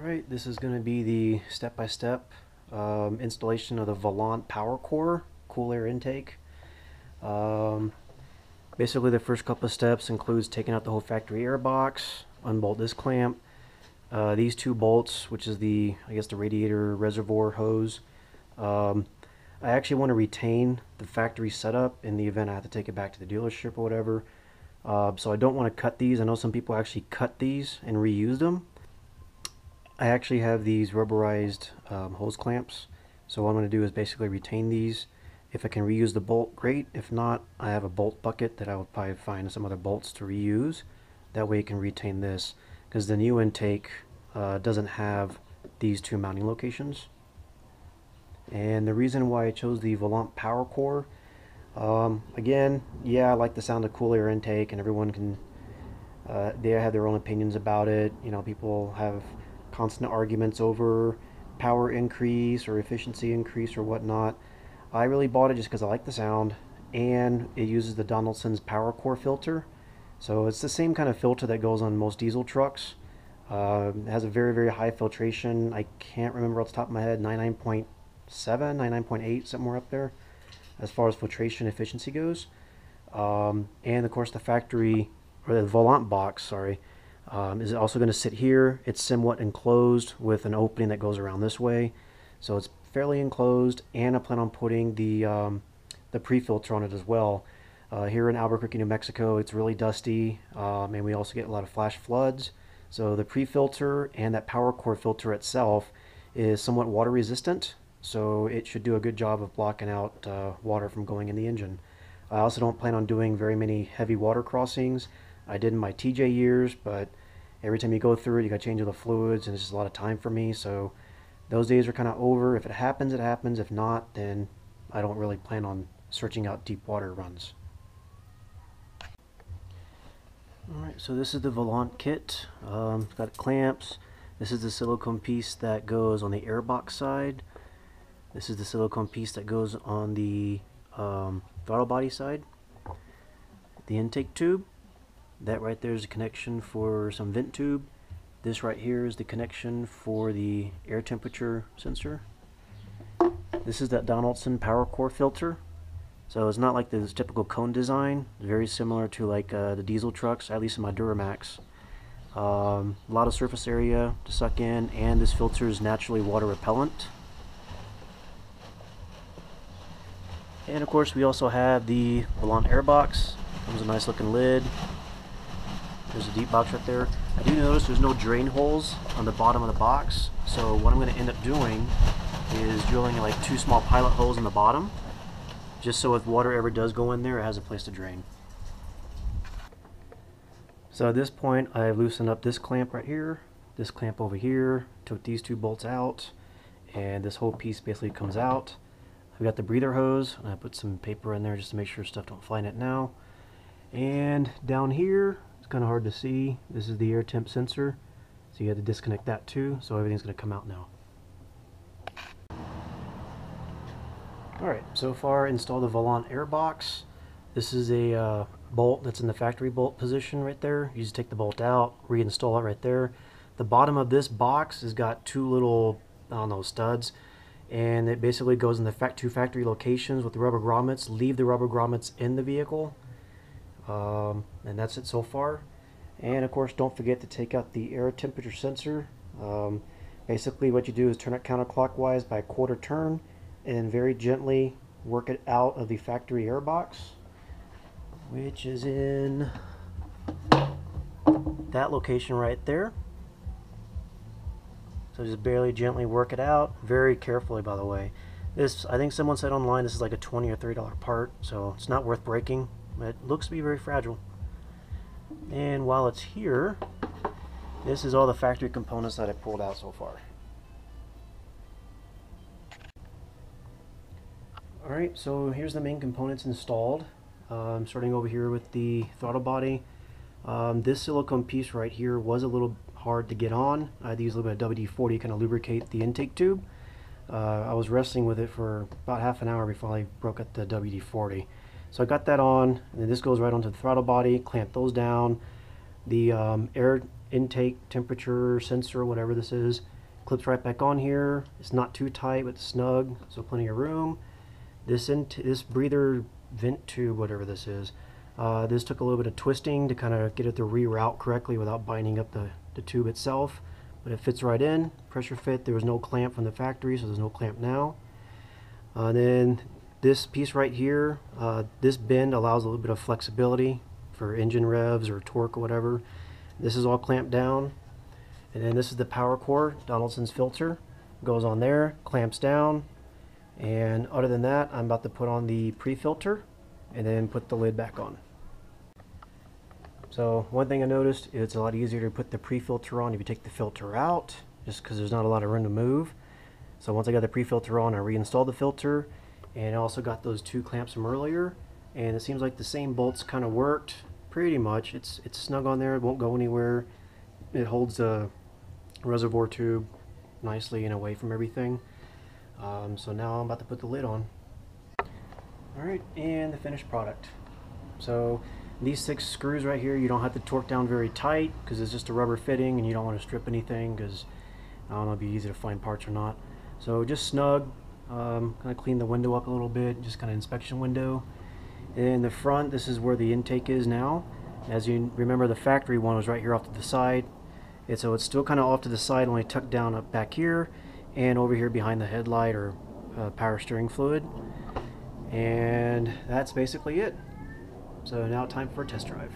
Alright, this is going to be the step-by-step installation of the Volant PowerCore cool air intake. Basically the first couple of steps includes taking out the whole factory air box, unbolt this clamp, these two bolts, which is I guess the radiator reservoir hose. I actually want to retain the factory setup in the event I have to take it back to the dealership or whatever. So I don't want to cut these. I know some people actually cut these and reuse them. I actually have these rubberized hose clamps, so what I'm going to do is basically retain these. If I can reuse the bolt, great. If not, I have a bolt bucket that I will probably find some other bolts to reuse. That way you can retain this, because the new intake doesn't have these two mounting locations. And the reason why I chose the Volant PowerCore, again, yeah, I like the sound of cool air intake, and everyone can, they have their own opinions about it. You know, people have constant arguments over power increase or efficiency increase or whatnot. I really bought it just because I like the sound, and it uses the Donaldson's PowerCore filter. So it's the same kind of filter that goes on most diesel trucks. It has a very, very high filtration. I can't remember off the top of my head, 99.7, 99.8, somewhere up there as far as filtration efficiency goes. And of course the factory, or the Volant box, sorry, is also going to sit here. It's somewhat enclosed with an opening that goes around this way, so it's fairly enclosed, and I plan on putting the pre-filter on it as well. Here in Albuquerque, New Mexico, it's really dusty, and we also get a lot of flash floods, so the pre-filter and that PowerCore filter itself is somewhat water resistant, so it should do a good job of blocking out water from going in the engine. I also don't plan on doing very many heavy water crossings. I did in my TJ years, but every time you go through it, you got to change all the fluids, and it's just a lot of time for me. So those days are kind of over. If it happens, it happens. If not, then I don't really plan on searching out deep water runs. Alright, so this is the Volant kit. It's got clamps. This is the silicone piece that goes on the airbox side. This is the silicone piece that goes on the throttle body side. The intake tube. That right there is a connection for some vent tube. This right here is the connection for the air temperature sensor. This is that Donaldson PowerCore filter. So it's not like this typical cone design. It's very similar to like the diesel trucks, at least in my Duramax. A lot of surface area to suck in, and this filter is naturally water repellent. And of course we also have the Volant air box. Comes with a nice looking lid. There's a deep box right there. I do notice there's no drain holes on the bottom of the box, so what I'm going to end up doing is drilling like two small pilot holes in the bottom, just so if water ever does go in there, it has a place to drain. So at this point I've loosened up this clamp right here, this clamp over here, took these two bolts out, and this whole piece basically comes out. I've got the breather hose, and I put some paper in there just to make sure stuff don't fly in it now. And down here, it's kind of hard to see, this is the air temp sensor, so you have to disconnect that too, so everything's going to come out now. Alright, so far installed the Volant air box. This is a bolt that's in the factory bolt position right there. You just take the bolt out, reinstall it right there. The bottom of this box has got two little, I don't know, studs, and it basically goes in the two factory locations with the rubber grommets. Leave the rubber grommets in the vehicle. And that's it so far. And of course, don't forget to take out the air temperature sensor. Basically what you do is turn it counterclockwise by a quarter turn, and very gently work it out of the factory air box, which is in that location right there. So just barely gently work it out, very carefully, by the way. This, I think someone said online, this is like a $20 or $30 part, so it's not worth breaking. But it looks to be very fragile. And while it's here, this is all the factory components that I pulled out so far. Alright, so here's the main components installed. I'm starting over here with the throttle body. This silicone piece right here was a little hard to get on. I had to use a little bit of WD-40 to kind of lubricate the intake tube. I was wrestling with it for about half an hour before I broke up the WD-40. So I got that on, and then this goes right onto the throttle body, clamp those down. The air intake temperature sensor, whatever this is, clips right back on here. It's not too tight, but snug, so plenty of room. This breather vent tube, whatever this is, this took a little bit of twisting to kind of get it to reroute correctly without binding up the tube itself, but it fits right in. Pressure fit. There was no clamp from the factory, so there's no clamp now. Then this piece right here, this bend allows a little bit of flexibility for engine revs or torque or whatever. This is all clamped down. And then this is the PowerCore, Donaldson's filter. Goes on there, clamps down. And other than that, I'm about to put on the pre-filter and then put the lid back on. So one thing I noticed, it's a lot easier to put the pre-filter on if you take the filter out, just because there's not a lot of room to move. So once I got the pre-filter on, I reinstalled the filter, and I also got those two clamps from earlier, and it seems like the same bolts kind of worked pretty much. It's snug on there, it won't go anywhere. It holds the reservoir tube nicely and away from everything. So now I'm about to put the lid on. Alright, and the finished product. So these 6 screws right here, you don't have to torque down very tight because it's just a rubber fitting and you don't want to strip anything because I don't know if it'd be easy to find parts or not. So just snug, kind of clean the window up a little bit, just kind of inspection window. In the front, this is where the intake is now. As you remember, the factory one was right here off to the side. So it's still kind of off to the side, only tucked down up back here and over here behind the headlight or power steering fluid. And that's basically it. So now time for a test drive.